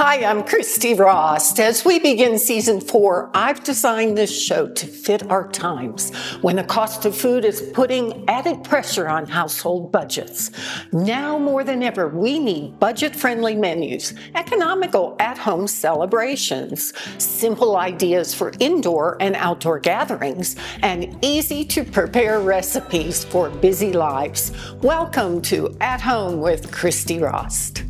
Hi, I'm Christy Rost. As we begin season 4, I've designed this show to fit our times when the cost of food is putting added pressure on household budgets. Now more than ever, we need budget-friendly menus, economical at-home celebrations, simple ideas for indoor and outdoor gatherings, and easy-to-prepare recipes for busy lives. Welcome to At Home with Christy Rost.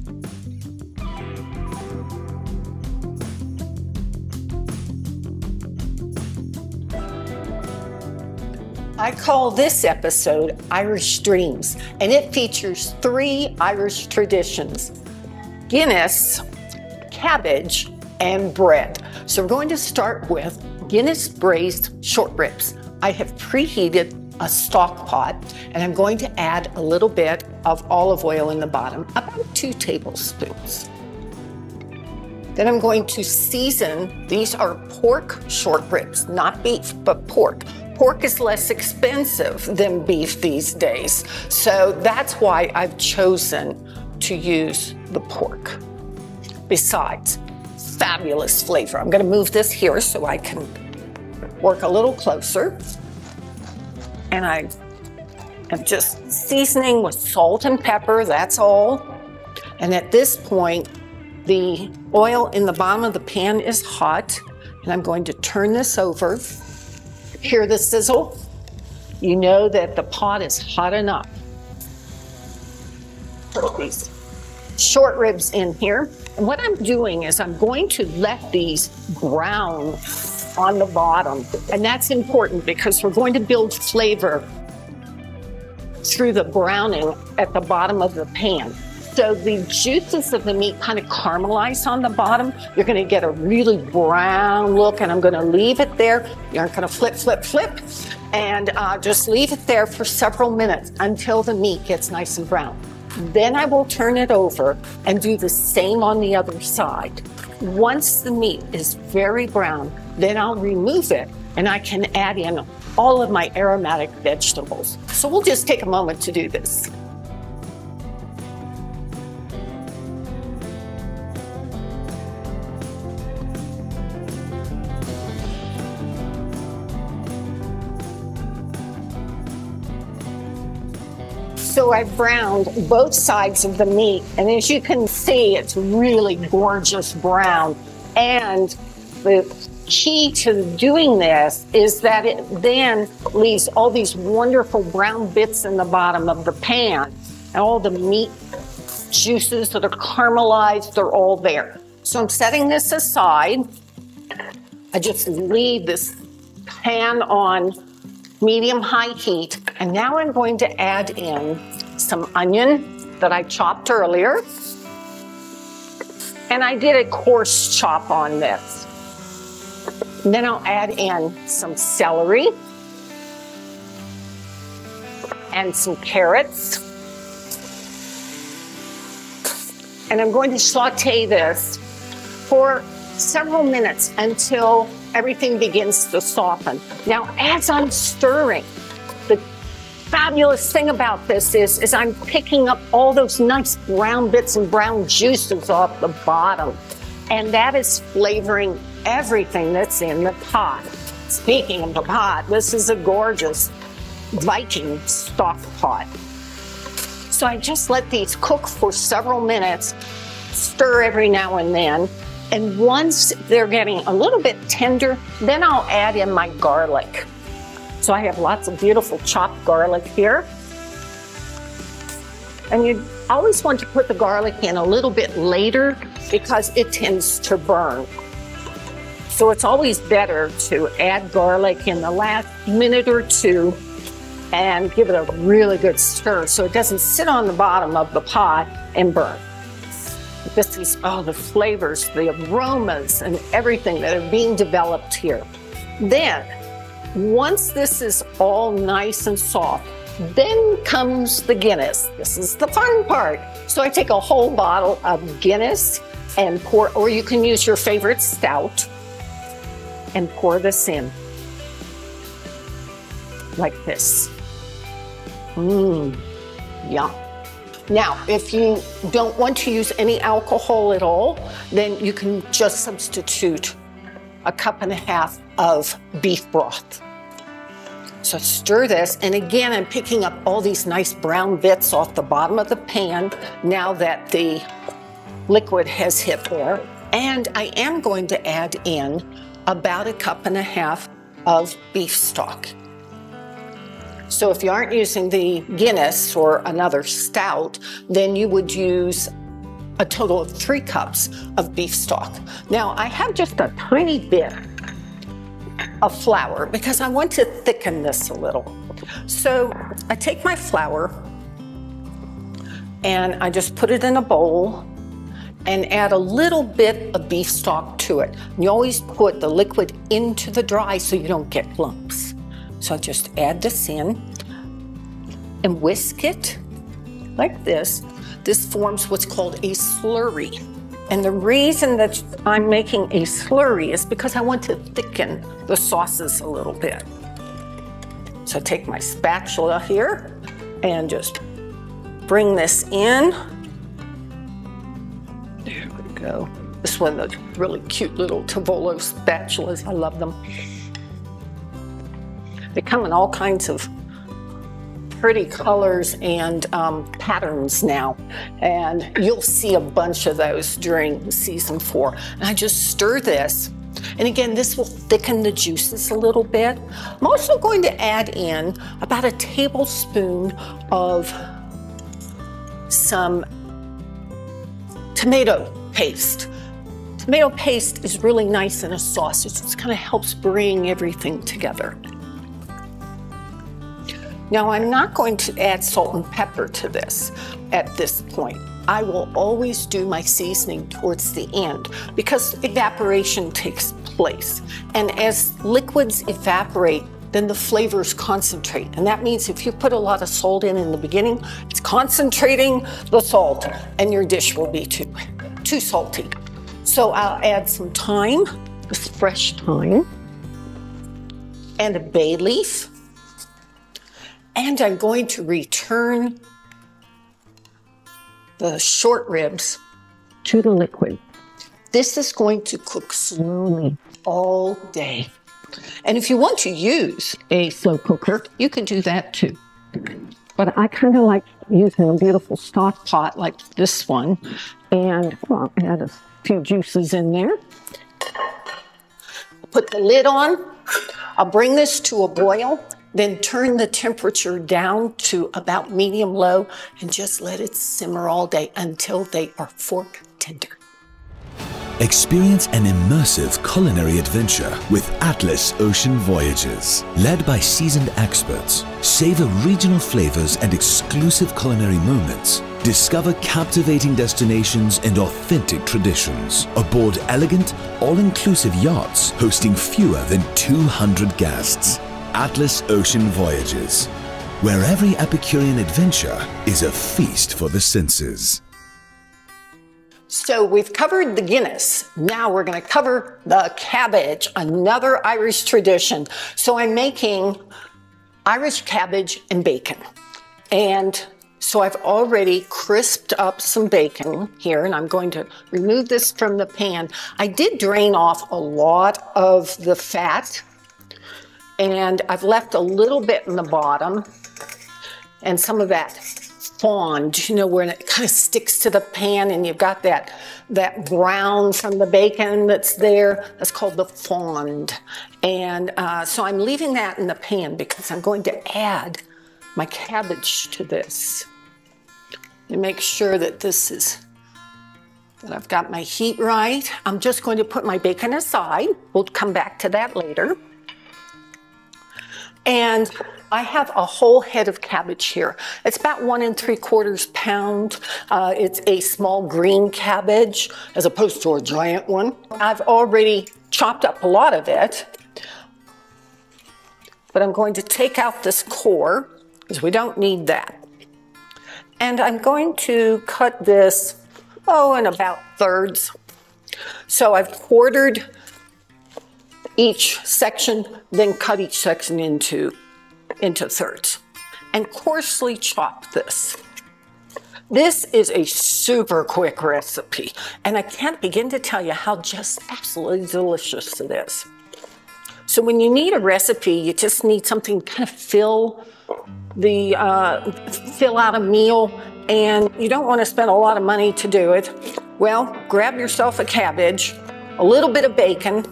I call this episode Irish Dreams, and it features 3 Irish traditions: Guinness, cabbage, and bread. So we're going to start with Guinness braised short ribs. I have preheated a stock pot, and I'm going to add a little bit of olive oil in the bottom, about 2 tablespoons. Then I'm going to season. These are pork short ribs, not beef, but pork. Pork is less expensive than beef these days, so that's why I've chosen to use the pork. Besides, fabulous flavor. I'm going to move this here so I can work a little closer. And I am just seasoning with salt and pepper, that's all. And at this point, the oil in the bottom of the pan is hot, and I'm going to turn this over. Hear the sizzle? You know that the pot is hot enough. Put these short ribs in here. And what I'm doing is I'm going to let these brown on the bottom. And that's important because we're going to build flavor through the browning at the bottom of the pan. So the juices of the meat kind of caramelize on the bottom. You're going to get a really brown look, and I'm going to leave it there. You aren't going to flip, flip, flip, and just leave it there for several minutes until the meat gets nice and brown. Then I will turn it over and do the same on the other side. Once the meat is very brown, then I'll remove it, and I can add in all of my aromatic vegetables. So we'll just take a moment to do this. So I've browned both sides of the meat, and as you can see, it's really gorgeous brown. And the key to doing this is that it then leaves all these wonderful brown bits in the bottom of the pan, and all the meat juices that are caramelized, they're all there. So I'm setting this aside. I just leave this pan on medium-high heat, and now I'm going to add in some onion that I chopped earlier, and I did a coarse chop on this. And then I'll add in some celery and some carrots, and I'm going to saute this for several minutes until everything begins to soften. Now, as I'm stirring, the fabulous thing about this is I'm picking up all those nice brown bits and brown juices off the bottom, and that is flavoring everything that's in the pot. Speaking of the pot, this is a gorgeous Viking stock pot. So I just let these cook for several minutes, stir every now and then. And once they're getting a little bit tender, then I'll add in my garlic. So I have lots of beautiful chopped garlic here. And you always want to put the garlic in a little bit later because it tends to burn. So it's always better to add garlic in the last minute or two and give it a really good stir so it doesn't sit on the bottom of the pot and burn. This is all the flavors, the aromas, and everything that are being developed here. Then, once this is all nice and soft, then comes the Guinness. This is the fun part. So I take a whole bottle of Guinness and pour, or you can use your favorite stout, and pour this in like this. Yum. Now, if you don't want to use any alcohol at all, then you can just substitute a cup and a half of beef broth. So stir this, and again, I'm picking up all these nice brown bits off the bottom of the pan now that the liquid has hit there. And I am going to add in about a cup and a half of beef stock. So if you aren't using the Guinness or another stout, then you would use a total of 3 cups of beef stock. Now, I have just a tiny bit of flour because I want to thicken this a little. So I take my flour and I just put it in a bowl and add a little bit of beef stock to it. You always put the liquid into the dry so you don't get lumps. So I just add this in and whisk it like this. This forms what's called a slurry. And the reason that I'm making a slurry is because I want to thicken the sauces a little bit. So I take my spatula here and just bring this in. There we go. This is one of those really cute little Tavolo spatulas. I love them. They come in all kinds of pretty colors and patterns now, and you'll see a bunch of those during season 4. And I just stir this, and again, this will thicken the juices a little bit. I'm also going to add in about a tablespoon of some tomato paste. Tomato paste is really nice in a sauce. It just kind of helps bring everything together. Now, I'm not going to add salt and pepper to this at this point. I will always do my seasoning towards the end because evaporation takes place. And as liquids evaporate, then the flavors concentrate. And that means if you put a lot of salt in the beginning, it's concentrating the salt and your dish will be too salty. So I'll add some thyme, this fresh thyme, and a bay leaf. And I'm going to return the short ribs to the liquid. This is going to cook slowly all day. And if you want to use a slow cooker, you can do that too. But I kind of like using a beautiful stock pot like this one. And well, I'll add a few juices in there. Put the lid on. I'll bring this to a boil. Then turn the temperature down to about medium low and just let it simmer all day until they are fork tender. Experience an immersive culinary adventure with Atlas Ocean Voyages. Led by seasoned experts, savor regional flavors and exclusive culinary moments. Discover captivating destinations and authentic traditions aboard elegant, all-inclusive yachts hosting fewer than 200 guests. Atlas Ocean Voyages, where every Epicurean adventure is a feast for the senses. So we've covered the Guinness. Now we're going to cover the cabbage, another Irish tradition. So I'm making Irish cabbage and bacon. And so I've already crisped up some bacon here, and I'm going to remove this from the pan. I did drain off a lot of the fat, and I've left a little bit in the bottom and some of that fond, you know, where it kind of sticks to the pan and you've got that brown from the bacon that's there. That's called the fond. And so I'm leaving that in the pan because I'm going to add my cabbage to this. And make sure that that I've got my heat right. I'm just going to put my bacon aside. We'll come back to that later. And I have a whole head of cabbage here. It's about 1 3/4 pounds. It's a small green cabbage as opposed to a giant one. I've already chopped up a lot of it, but I'm going to take out this core because we don't need that. And I'm going to cut this, in about thirds. So I've quartered each section, then cut each section into thirds and coarsely chop this. This is a super quick recipe, and I can't begin to tell you how just absolutely delicious it is. So when you need a recipe, you just need something to kind of fill out a meal, and you don't want to spend a lot of money to do it. Well, grab yourself a cabbage, a little bit of bacon.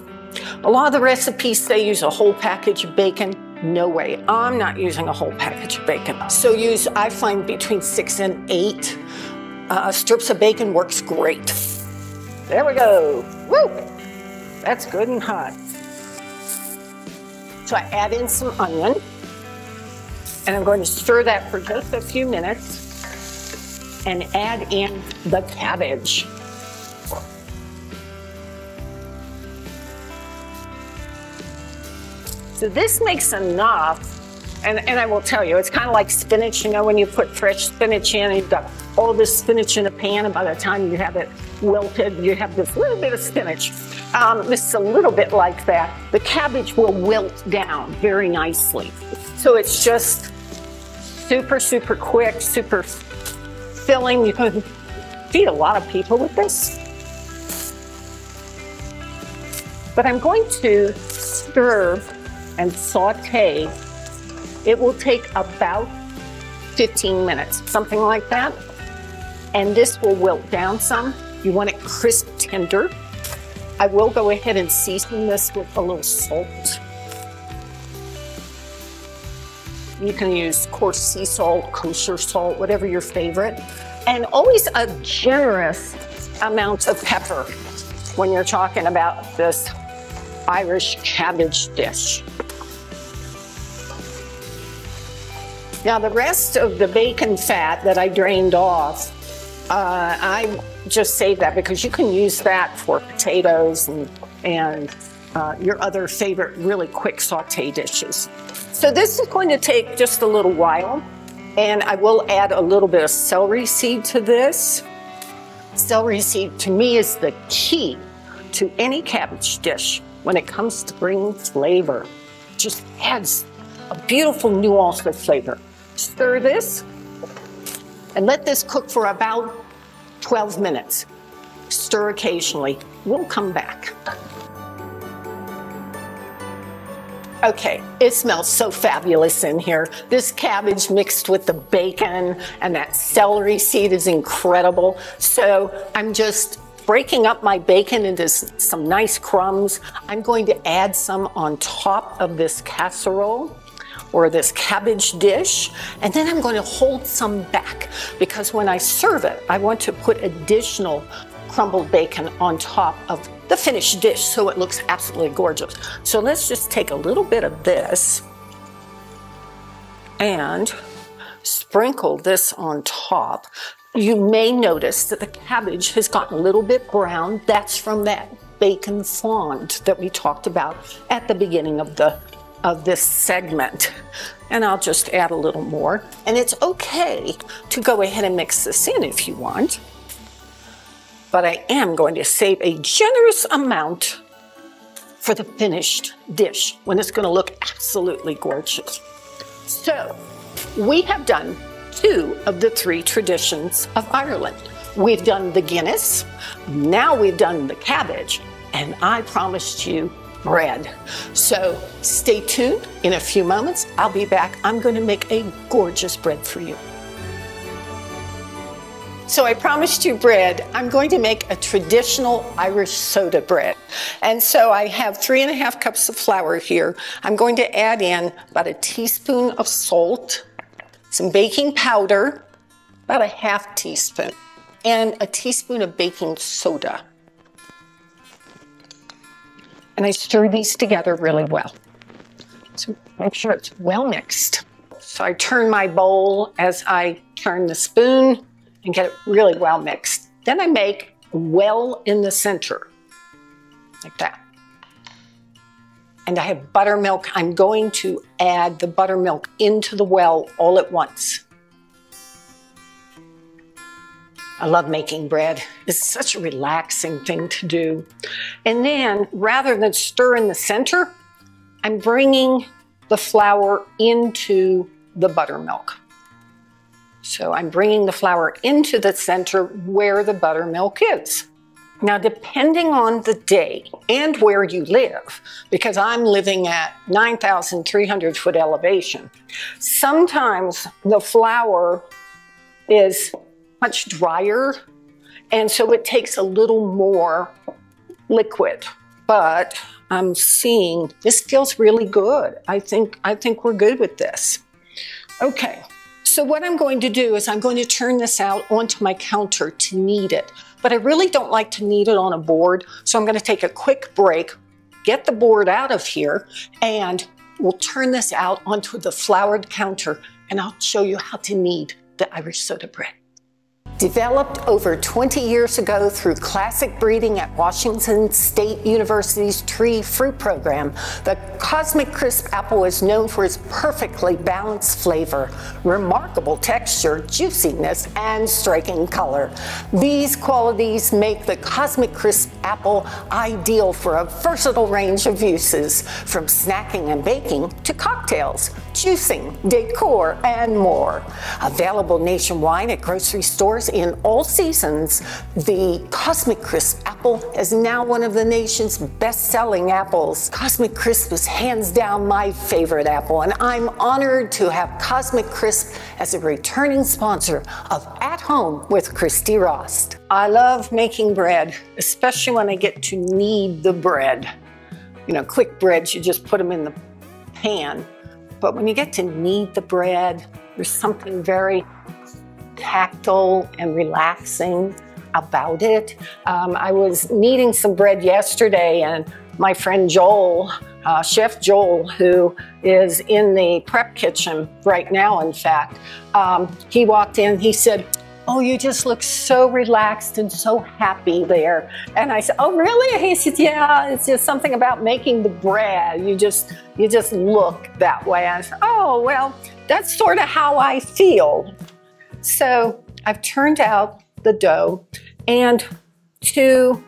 A lot of the recipes say use a whole package of bacon. No way, I'm not using a whole package of bacon. So use, I find, between 6 and 8 strips of bacon works great. There we go. Woo! That's good and hot. So I add in some onion, and I'm going to stir that for just a few minutes and add in the cabbage. So this makes enough, and I will tell you, it's kind of like spinach, you know, when you put fresh spinach in, and you've got all this spinach in a pan, and by the time you have it wilted, you have this little bit of spinach. This is a little bit like that. The cabbage will wilt down very nicely. So it's just super, super quick, super filling. You can feed a lot of people with this. But I'm going to stir and saute. It will take about 15 minutes, something like that. And this will wilt down some. You want it crisp tender. I will go ahead and season this with a little salt. You can use coarse sea salt, kosher salt, whatever your favorite. And always a generous amount of pepper when you're talking about this Irish cabbage dish. Now the rest of the bacon fat that I drained off, I just saved that because you can use that for potatoes and your other favorite really quick saute dishes. So this is going to take just a little while, and I will add a little bit of celery seed to this. Celery seed to me is the key to any cabbage dish when it comes to bringing flavor. It just adds a beautiful nuance of flavor. Stir this and let this cook for about 12 minutes. Stir occasionally. We'll come back. Okay, it smells so fabulous in here. This cabbage mixed with the bacon and that celery seed is incredible. So I'm just breaking up my bacon into some nice crumbs. I'm going to add some on top of this casserole or this cabbage dish, and then I'm going to hold some back because when I serve it, I want to put additional crumbled bacon on top of the finished dish so it looks absolutely gorgeous. So let's just take a little bit of this and sprinkle this on top. You may notice that the cabbage has gotten a little bit brown. That's from that bacon fond that we talked about at the beginning of this segment. And I'll just add a little more. And it's okay to go ahead and mix this in if you want. But I am going to save a generous amount for the finished dish when it's going to look absolutely gorgeous. So we have done 2 of the 3 traditions of Ireland. We've done the Guinness, now we've done the cabbage, and I promised you bread. So stay tuned. In a few moments, I'll be back. I'm going to make a gorgeous bread for you. So I promised you bread. I'm going to make a traditional Irish soda bread. And so I have 3½ cups of flour here. I'm going to add in about a teaspoon of salt, some baking powder, about a ½ teaspoon, and a teaspoon of baking soda. And I stir these together really well. So make sure it's well mixed. So I turn my bowl as I turn the spoon and get it really well mixed. Then I make a well in the center, like that. And I have buttermilk. I'm going to add the buttermilk into the well all at once. I love making bread. It's such a relaxing thing to do. And then, rather than stir in the center, I'm bringing the flour into the buttermilk. So I'm bringing the flour into the center where the buttermilk is. Now, depending on the day and where you live, because I'm living at 9,300 foot elevation, sometimes the flour is much drier, and so it takes a little more liquid. But I'm seeing this feels really good. I think we're good with this. Okay, so what I'm going to do is I'm going to turn this out onto my counter to knead it. But I really don't like to knead it on a board, so I'm going to take a quick break, get the board out of here, and we'll turn this out onto the floured counter, and I'll show you how to knead the Irish soda bread. Developed over 20 years ago through classic breeding at Washington State University's tree fruit program, the Cosmic Crisp apple is known for its perfectly balanced flavor, remarkable texture, juiciness, and striking color. These qualities make the Cosmic Crisp apple ideal for a versatile range of uses, from snacking and baking to cocktails, juicing, decor, and more. Available nationwide at grocery stores in all seasons, the Cosmic Crisp apple is now one of the nation's best-selling apples. Cosmic Crisp is hands down my favorite apple, and I'm honored to have Cosmic Crisp as a returning sponsor of At Home with Christy Rost. I love making bread, especially when I get to knead the bread. You know, quick breads, you just put them in the pan. But when you get to knead the bread, there's something very tactile and relaxing about it. I was kneading some bread yesterday, and my friend Joel, Chef Joel, who is in the prep kitchen right now, in fact, he walked in, he said, "Oh, you just look so relaxed and so happy there." And I said, "Oh, really?" He said, "Yeah, it's just something about making the bread. You just look that way." I said, "Oh, well, that's sort of how I feel." So I've turned out the dough, and to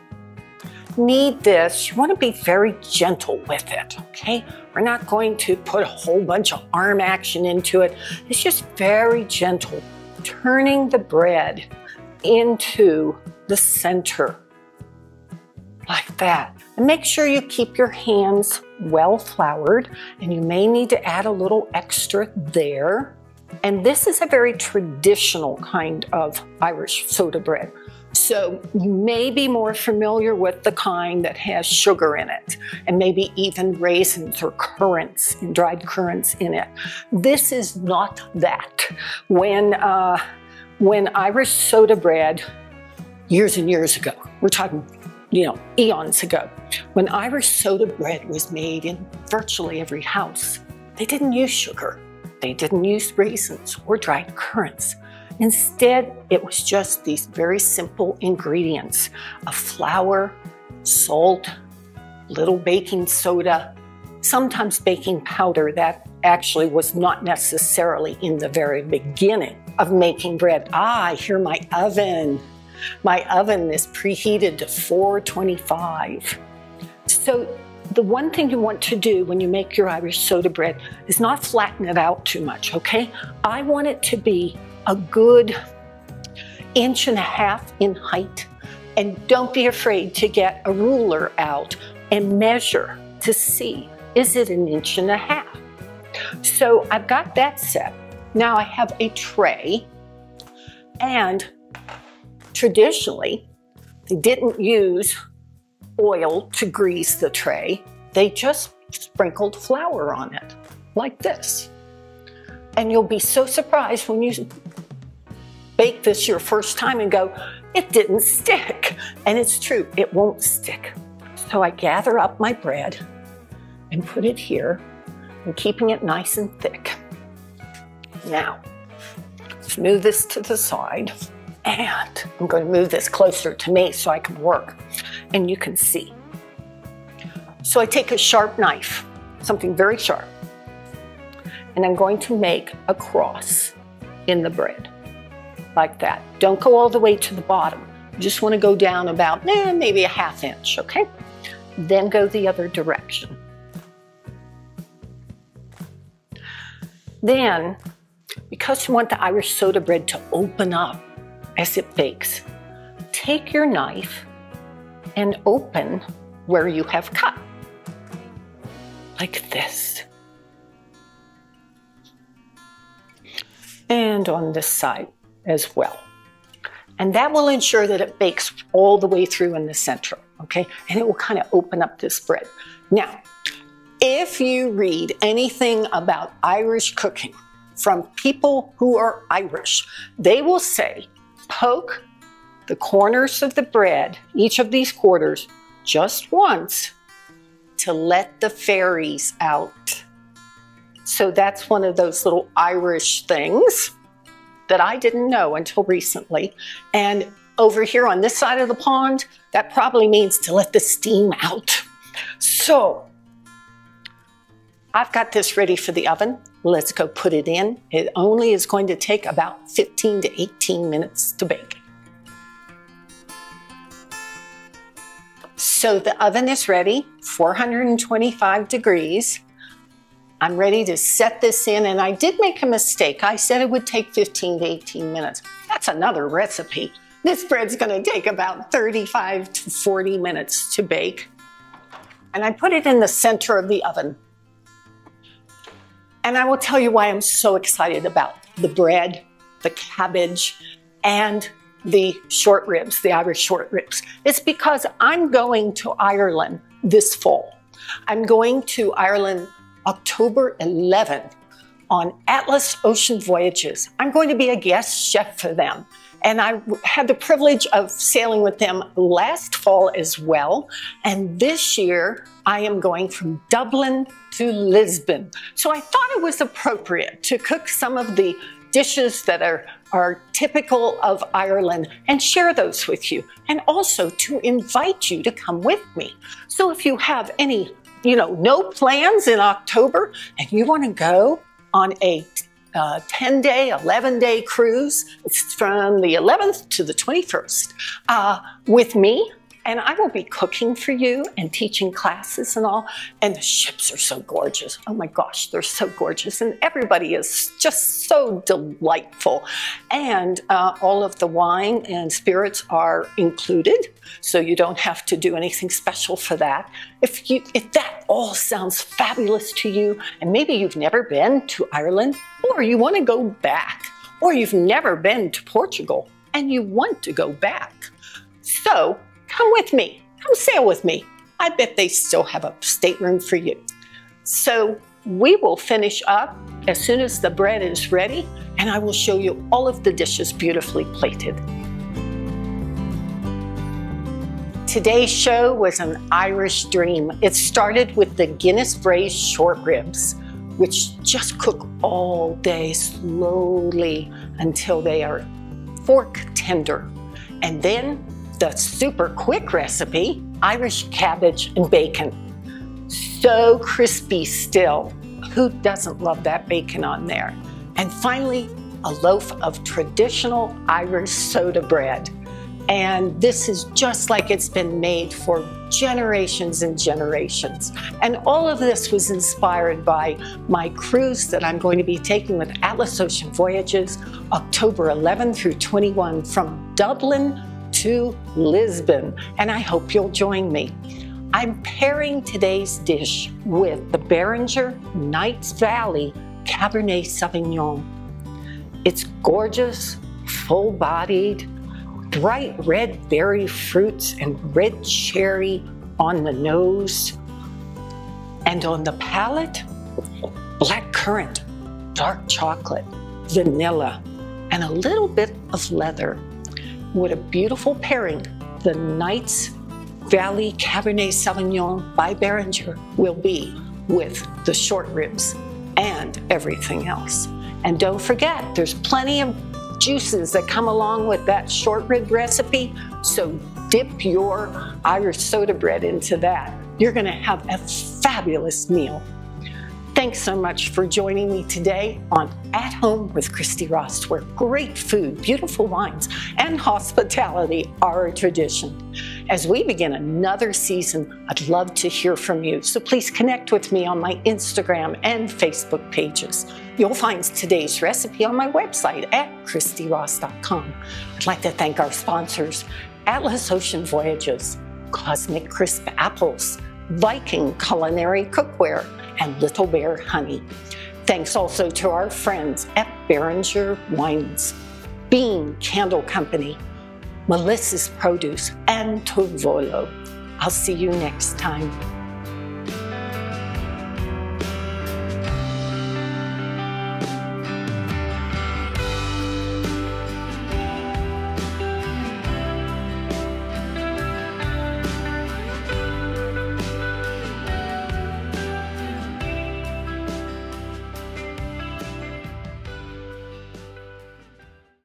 knead this, you want to be very gentle with it, okay? We're not going to put a whole bunch of arm action into it. It's just very gentle, turning the bread into the center like that. And make sure you keep your hands well floured, and you may need to add a little extra there. And this is a very traditional kind of Irish soda bread. So you may be more familiar with the kind that has sugar in it, and maybe even raisins or currants, dried currants in it. This is not that. When Irish soda bread, years and years ago, we're talking, eons ago, when Irish soda bread was made in virtually every house, they didn't use sugar. They didn't use raisins or dried currants. Instead, it was just these very simple ingredients of flour, salt, little baking soda, sometimes baking powder that actually was not necessarily in the very beginning of making bread. I hear my oven. My oven is preheated to 425. So the one thing you want to do when you make your Irish soda bread is not flatten it out too much, okay? I want it to be a good 1.5 inches in height. And don't be afraid to get a ruler out and measure to see, is it 1.5 inches? So I've got that set. Now I have a tray, and traditionally, they didn't use oil to grease the tray. They just sprinkled flour on it, like this. And you'll be so surprised when you bake this your first time and go, it didn't stick. And it's true, it won't stick. So I gather up my bread and put it here, and keeping it nice and thick. Now, let's move this to the side. And I'm going to move this closer to me so I can work, and you can see. So I take a sharp knife, something very sharp, and I'm going to make a cross in the bread, like that. Don't go all the way to the bottom. You just want to go down about maybe 1/2 inch, okay? Then go the other direction. Then because you want the Irish soda bread to open up as it bakes, take your knife and open where you have cut, like this. And on this side as well. And that will ensure that it bakes all the way through in the center, okay? And it will kind of open up this bread. Now, if you read anything about Irish cooking from people who are Irish, they will say, poke the corners of the bread, each of these quarters, just once to let the fairies out. So that's one of those little Irish things that I didn't know until recently. And over here on this side of the pond, that probably means to let the steam out. So I've got this ready for the oven. Let's go put it in. It only is going to take about 15 to 18 minutes to bake. So the oven is ready, 425 degrees. I'm ready to set this in, and I did make a mistake. I said it would take 15 to 18 minutes. That's another recipe. This bread's gonna take about 35 to 40 minutes to bake. And I put it in the center of the oven. And I will tell you why I'm so excited about the bread, the cabbage, and the short ribs, the Irish short ribs. It's because I'm going to Ireland this fall. I'm going to Ireland October 11th on Atlas Ocean Voyages. I'm going to be a guest chef for them. And I had the privilege of sailing with them last fall as well. And this year, I am going from Dublin to Lisbon. So I thought it was appropriate to cook some of the dishes that are typical of Ireland and share those with you. And also to invite you to come with me. So if you have any, no plans in October and you want to go on a 10-day, 11-day cruise. It's from the 11th to the 21st with me. And I will be cooking for you and teaching classes and all. And the ships are so gorgeous. Oh my gosh, they're so gorgeous. And everybody is just so delightful. And all of the wine and spirits are included. So you don't have to do anything special for that. If that all sounds fabulous to you, and maybe you've never been to Ireland, or you want to go back, or you've never been to Portugal and you want to go back. So come with me, come sail with me. I bet they still have a stateroom for you. So we will finish up as soon as the bread is ready, and I will show you all of the dishes beautifully plated. Today's show was an Irish dream. It started with the Guinness braised short ribs, which just cook all day slowly until they are fork tender. And then the super quick recipe, Irish cabbage and bacon. So crispy still. Who doesn't love that bacon on there? And finally, a loaf of traditional Irish soda bread. And this is just like it's been made for generations and generations. And all of this was inspired by my cruise that I'm going to be taking with Atlas Ocean Voyages, October 11 through 21 from Dublin to Lisbon. And I hope you'll join me. I'm pairing today's dish with the Beringer Knights Valley Cabernet Sauvignon. It's gorgeous, full-bodied, bright red berry fruits and red cherry on the nose. And on the palate, black currant, dark chocolate, vanilla, and a little bit of leather. What a beautiful pairing the Knights Valley Cabernet Sauvignon by Beringer will be with the short ribs and everything else. And don't forget, there's plenty of juices that come along with that short rib recipe, so dip your Irish soda bread into that. You're gonna have a fabulous meal. Thanks so much for joining me today on At Home with Christy Rost, where great food, beautiful wines, and hospitality are a tradition. As we begin another season, I'd love to hear from you. So please connect with me on my Instagram and Facebook pages. You'll find today's recipe on my website at ChristyRost.com. I'd like to thank our sponsors, Atlas Ocean Voyages, Cosmic Crisp Apples, Viking Culinary Cookware, and Little Bear Honey. Thanks also to our friends at Behringer Wines, Bean Candle Company, Melissa's Produce, and Tovolo. I'll see you next time.